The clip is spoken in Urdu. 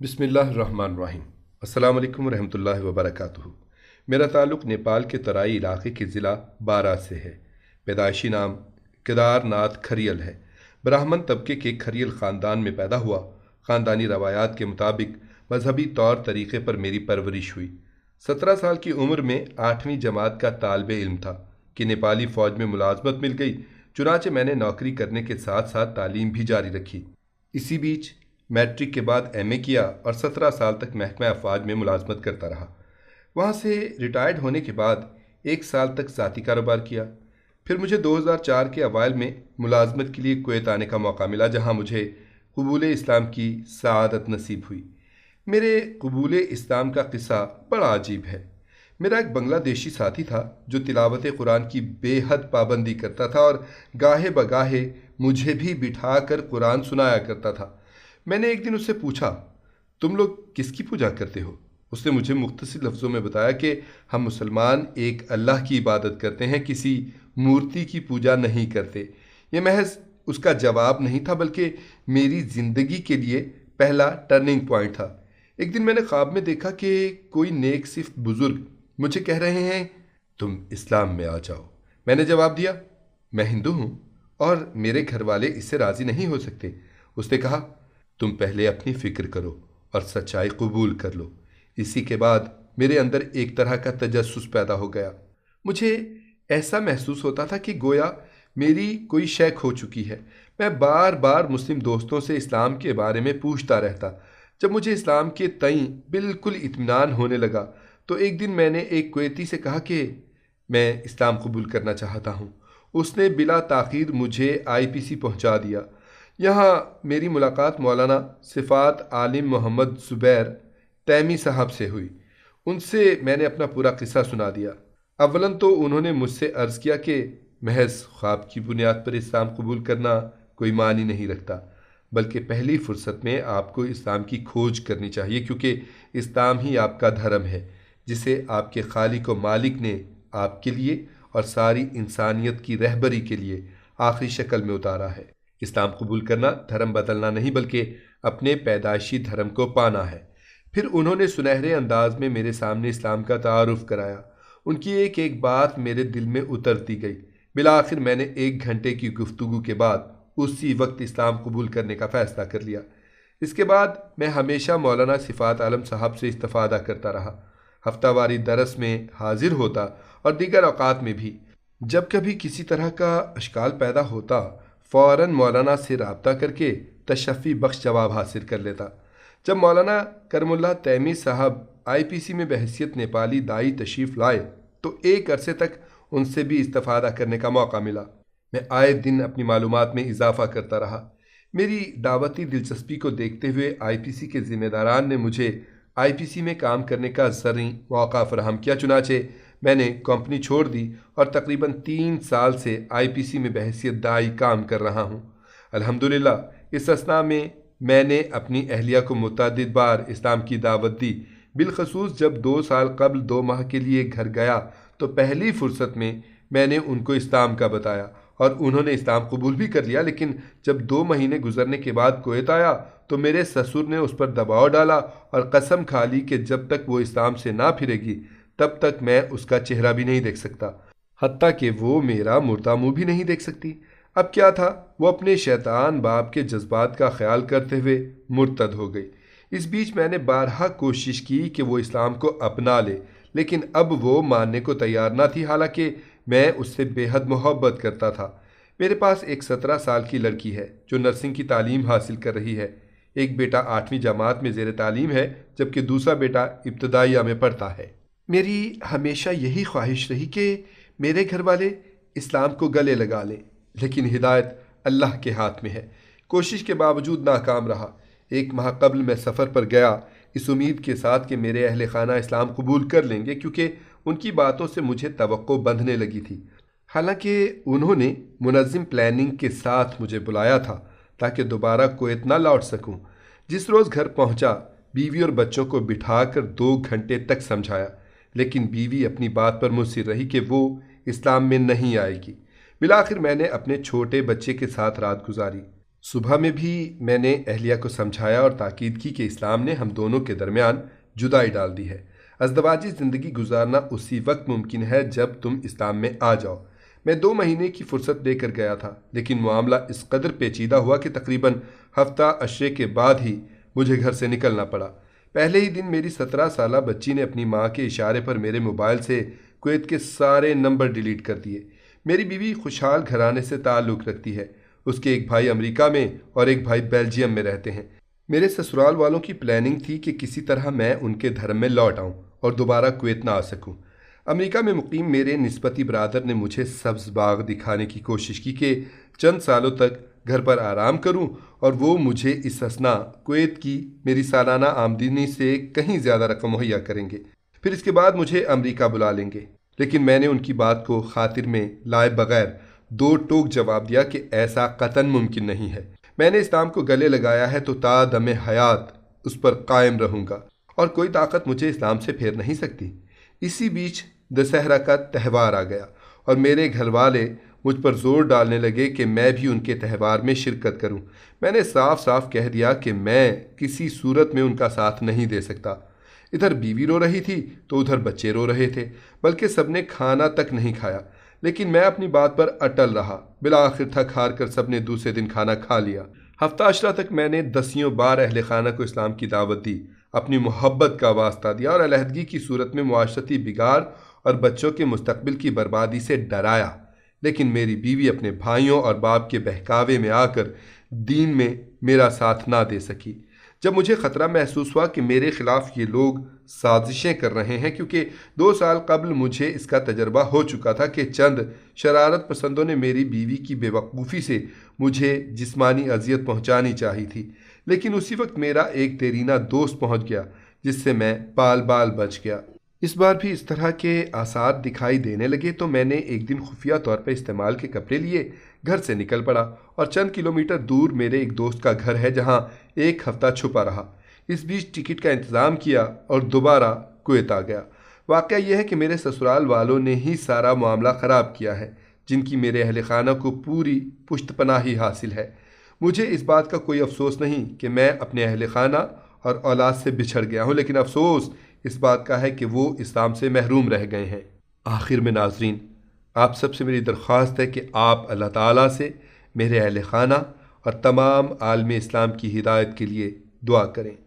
بسم اللہ الرحمن الرحیم۔ السلام علیکم ورحمۃ اللہ وبرکاتہ۔ میرا تعلق نیپال کے ترائی علاقے کے ضلع بارہ سے ہے۔ پیدائشی نام کیدار ناتھ کھریل ہے۔ براہمن طبقے کے کھریل خاندان میں پیدا ہوا۔ خاندانی روایات کے مطابق مذہبی طور طریقے پر میری پرورش ہوئی۔ 17 سال کی عمر میں 8ویں جماعت کا طالب علم تھا کہ نیپالی فوج میں ملازمت مل گئی، چنانچہ میں نے نوکری کرنے کے ساتھ ساتھ تعلیم بھی جاری رکھی۔ اسی بیچ میٹرک کے بعد ایم اے کیا اور 17 سال تک محکمہ افواج میں ملازمت کرتا رہا۔ وہاں سے ریٹائرڈ ہونے کے بعد 1 سال تک ذاتی کاروبار کیا۔ پھر مجھے 2004 کے اوائل میں ملازمت کے لیے کویت آنے کا موقع ملا، جہاں مجھے قبول اسلام کی سعادت نصیب ہوئی۔ میرے قبول اسلام کا قصہ بڑا عجیب ہے۔ میرا ایک بنگلہ دیشی ساتھی تھا جو تلاوت قرآن کی بے حد پابندی کرتا تھا اور گاہے بگاہے مجھے بھی بٹھا کر قرآن سنایا کرتا تھا۔ میں نے ایک دن اس سے پوچھا، تم لوگ کس کی پوجا کرتے ہو؟ اس نے مجھے مختصر لفظوں میں بتایا کہ ہم مسلمان ایک اللہ کی عبادت کرتے ہیں، کسی مورتی کی پوجا نہیں کرتے۔ یہ محض اس کا جواب نہیں تھا، بلکہ میری زندگی کے لیے پہلا ٹرننگ پوائنٹ تھا۔ ایک دن میں نے خواب میں دیکھا کہ کوئی نیک صفت بزرگ مجھے کہہ رہے ہیں، تم اسلام میں آ جاؤ۔ میں نے جواب دیا، میں ہندو ہوں اور میرے گھر والے اس سے راضی نہیں ہو سکتے۔ اس نے کہا، تم پہلے اپنی فکر کرو اور سچائی قبول کر لو۔ اسی کے بعد میرے اندر ایک طرح کا تجسس پیدا ہو گیا۔ مجھے ایسا محسوس ہوتا تھا کہ گویا میری کوئی شے کھو چکی ہے۔ میں بار بار مسلم دوستوں سے اسلام کے بارے میں پوچھتا رہتا۔ جب مجھے اسلام کے تئیں بالکل اطمینان ہونے لگا تو ایک دن میں نے ایک کویتی سے کہا کہ میں اسلام قبول کرنا چاہتا ہوں۔ اس نے بلا تاخیر مجھے IPC پہنچا دیا۔ یہاں میری ملاقات مولانا صفات عالم محمد زبیر تیمی صاحب سے ہوئی۔ ان سے میں نے اپنا پورا قصہ سنا دیا۔ اولاً تو انہوں نے مجھ سے عرض کیا کہ محض خواب کی بنیاد پر اسلام قبول کرنا کوئی معنی نہیں رکھتا، بلکہ پہلی فرصت میں آپ کو اسلام کی کھوج کرنی چاہیے، کیونکہ اسلام ہی آپ کا دھرم ہے جسے آپ کے خالق و مالک نے آپ کے لیے اور ساری انسانیت کی رہبری کے لیے آخری شکل میں اتارا ہے۔ اسلام قبول کرنا دھرم بدلنا نہیں، بلکہ اپنے پیدائشی دھرم کو پانا ہے۔ پھر انہوں نے سنہرے انداز میں میرے سامنے اسلام کا تعارف کرایا۔ ان کی ایک ایک بات میرے دل میں اترتی گئی۔ بالآخر میں نے 1 گھنٹے کی گفتگو کے بعد اسی وقت اسلام قبول کرنے کا فیصلہ کر لیا۔ اس کے بعد میں ہمیشہ مولانا صفات عالم صاحب سے استفادہ کرتا رہا۔ ہفتہ واری درس میں حاضر ہوتا اور دیگر اوقات میں بھی۔ جب کبھی کسی طرح کا اشکال پیدا ہوتا، فوراً مولانا سے رابطہ کر کے تشفی بخش جواب حاصل کر لیتا۔ جب مولانا کرم اللہ تیمی صاحب IPC میں بحیثیت نیپالی دائی تشریف لائے تو ایک عرصے تک ان سے بھی استفادہ کرنے کا موقع ملا۔ میں آئے دن اپنی معلومات میں اضافہ کرتا رہا۔ میری دعوتی دلچسپی کو دیکھتے ہوئے IPC کے ذمہ داران نے مجھے IPC میں کام کرنے کا زرعی موقع فراہم کیا، چنانچہ میں نے کمپنی چھوڑ دی اور تقریباً 3 سال سے IPC میں بحیثیت دائی کام کر رہا ہوں۔ الحمدللہ اس اثناء میں میں نے اپنی اہلیہ کو متعدد بار اسلام کی دعوت دی۔ بالخصوص جب 2 سال قبل 2 ماہ کے لیے گھر گیا تو پہلی فرصت میں نے ان کو اسلام کا بتایا اور انہوں نے اسلام قبول بھی کر لیا، لیکن جب 2 مہینے گزرنے کے بعد کویت آیا تو میرے سسر نے اس پر دباؤ ڈالا اور قسم کھا لی کہ جب تک وہ اسلام سے نہ پھرے گی تب تک میں اس کا چہرہ بھی نہیں دیکھ سکتا، حتیٰ کہ وہ میرا مردہ منہ بھی نہیں دیکھ سکتی۔ اب کیا تھا، وہ اپنے شیطان باپ کے جذبات کا خیال کرتے ہوئے مرتد ہو گئی۔ اس بیچ میں نے بارہا کوشش کی کہ وہ اسلام کو اپنا لے، لیکن اب وہ ماننے کو تیار نہ تھی، حالانکہ میں اس سے بے حد محبت کرتا تھا۔ میرے پاس ایک 17 سال کی لڑکی ہے جو نرسنگ کی تعلیم حاصل کر رہی ہے۔ ایک بیٹا 8ویں جماعت میں زیر تعلیم ہے، جبکہ دوسرا بیٹا ابتدائیہ میں پڑھتا ہے۔ میری ہمیشہ یہی خواہش رہی کہ میرے گھر والے اسلام کو گلے لگا لیں، لیکن ہدایت اللہ کے ہاتھ میں ہے۔ کوشش کے باوجود ناکام رہا۔ 1 ماہ قبل میں سفر پر گیا، اس امید کے ساتھ کہ میرے اہل خانہ اسلام قبول کر لیں گے، کیونکہ ان کی باتوں سے مجھے توقع بندھنے لگی تھی۔ حالانکہ انہوں نے منظم پلاننگ کے ساتھ مجھے بلایا تھا تاکہ دوبارہ کویت نہ لوٹ سکوں۔ جس روز گھر پہنچا، بیوی اور بچوں کو بٹھا کر 2 گھنٹے تک سمجھایا، لیکن بیوی اپنی بات پر مصر رہی کہ وہ اسلام میں نہیں آئے گی۔ بالآخر میں نے اپنے چھوٹے بچے کے ساتھ رات گزاری۔ صبح میں بھی میں نے اہلیہ کو سمجھایا اور تاکید کی کہ اسلام نے ہم دونوں کے درمیان جدائی ڈال دی ہے۔ ازدواجی زندگی گزارنا اسی وقت ممکن ہے جب تم اسلام میں آ جاؤ۔ میں 2 مہینے کی فرصت لے کر گیا تھا، لیکن معاملہ اس قدر پیچیدہ ہوا کہ تقریباً ہفتہ عشرے کے بعد ہی مجھے گھر سے نکلنا پڑا۔ پہلے ہی دن میری 17 سالہ بچی نے اپنی ماں کے اشارے پر میرے موبائل سے کویت کے سارے نمبر ڈیلیٹ کر دیے۔ میری بیوی خوشحال گھرانے سے تعلق رکھتی ہے۔ اس کے ایک بھائی امریکہ میں اور ایک بھائی بیلجیم میں رہتے ہیں۔ میرے سسرال والوں کی پلاننگ تھی کہ کسی طرح میں ان کے دھرم میں لوٹ آؤں اور دوبارہ کویت نہ آ سکوں۔ امریکہ میں مقیم میرے نسبتی برادر نے مجھے سبز باغ دکھانے کی کوشش کی کہ چند سالوں تک گھر پر آرام کروں اور وہ مجھے اس اثنا کویت کی میری سالانہ آمدنی سے کہیں زیادہ رقم مہیا کریں گے، پھر اس کے بعد مجھے امریکہ بلا لیں گے۔ لیکن میں نے ان کی بات کو خاطر میں لائے بغیر 2 ٹوک جواب دیا کہ ایسا قطعاً ممکن نہیں ہے۔ میں نے اسلام کو گلے لگایا ہے تو تا دم حیات اس پر قائم رہوں گا، اور کوئی طاقت مجھے اسلام سے پھیر نہیں سکتی۔ اسی بیچ دسہرہ کا تہوار آ گیا اور میرے گھر والے مجھ پر زور ڈالنے لگے کہ میں بھی ان کے تہوار میں شرکت کروں۔ میں نے صاف صاف کہہ دیا کہ میں کسی صورت میں ان کا ساتھ نہیں دے سکتا۔ ادھر بیوی رو رہی تھی تو ادھر بچے رو رہے تھے، بلکہ سب نے کھانا تک نہیں کھایا، لیکن میں اپنی بات پر اٹل رہا۔ بالآخر تھک ہار کر سب نے دوسرے دن کھانا کھا لیا۔ ہفتہ عشرہ تک میں نے 10 بار اہل خانہ کو اسلام کی دعوت دی، اپنی محبت کا واسطہ دیا اور علیحدگی کی صورت میں معاشرتی بگاڑ اور بچوں کے مستقبل کی بربادی سے ڈرایا، لیکن میری بیوی اپنے بھائیوں اور باپ کے بہکاوے میں آ کر دین میں میرا ساتھ نہ دے سکی۔ جب مجھے خطرہ محسوس ہوا کہ میرے خلاف یہ لوگ سازشیں کر رہے ہیں، کیونکہ 2 سال قبل مجھے اس کا تجربہ ہو چکا تھا کہ چند شرارت پسندوں نے میری بیوی کی بے وقوفی سے مجھے جسمانی اذیت پہنچانی چاہی تھی، لیکن اسی وقت میرا ایک دیرینہ دوست پہنچ گیا جس سے میں بال بال بچ گیا۔ اس بار بھی اس طرح کے آثار دکھائی دینے لگے تو میں نے ایک دن خفیہ طور پر استعمال کے کپڑے لیے گھر سے نکل پڑا اور چند کلومیٹر دور میرے ایک دوست کا گھر ہے جہاں 1 ہفتہ چھپا رہا۔ اس بیچ ٹکٹ کا انتظام کیا اور دوبارہ کویت آ گیا۔ واقعہ یہ ہے کہ میرے سسرال والوں نے ہی سارا معاملہ خراب کیا ہے، جن کی میرے اہل خانہ کو پوری پشت پناہی حاصل ہے۔ مجھے اس بات کا کوئی افسوس نہیں کہ میں اپنے اہل خانہ اور اولاد سے بچھڑ گیا ہوں، لیکن افسوس اس بات کا ہے کہ وہ اسلام سے محروم رہ گئے ہیں۔ آخر میں ناظرین، آپ سب سے میری درخواست ہے کہ آپ اللہ تعالیٰ سے میرے اہل خانہ اور تمام عالم اسلام کی ہدایت کے لیے دعا کریں۔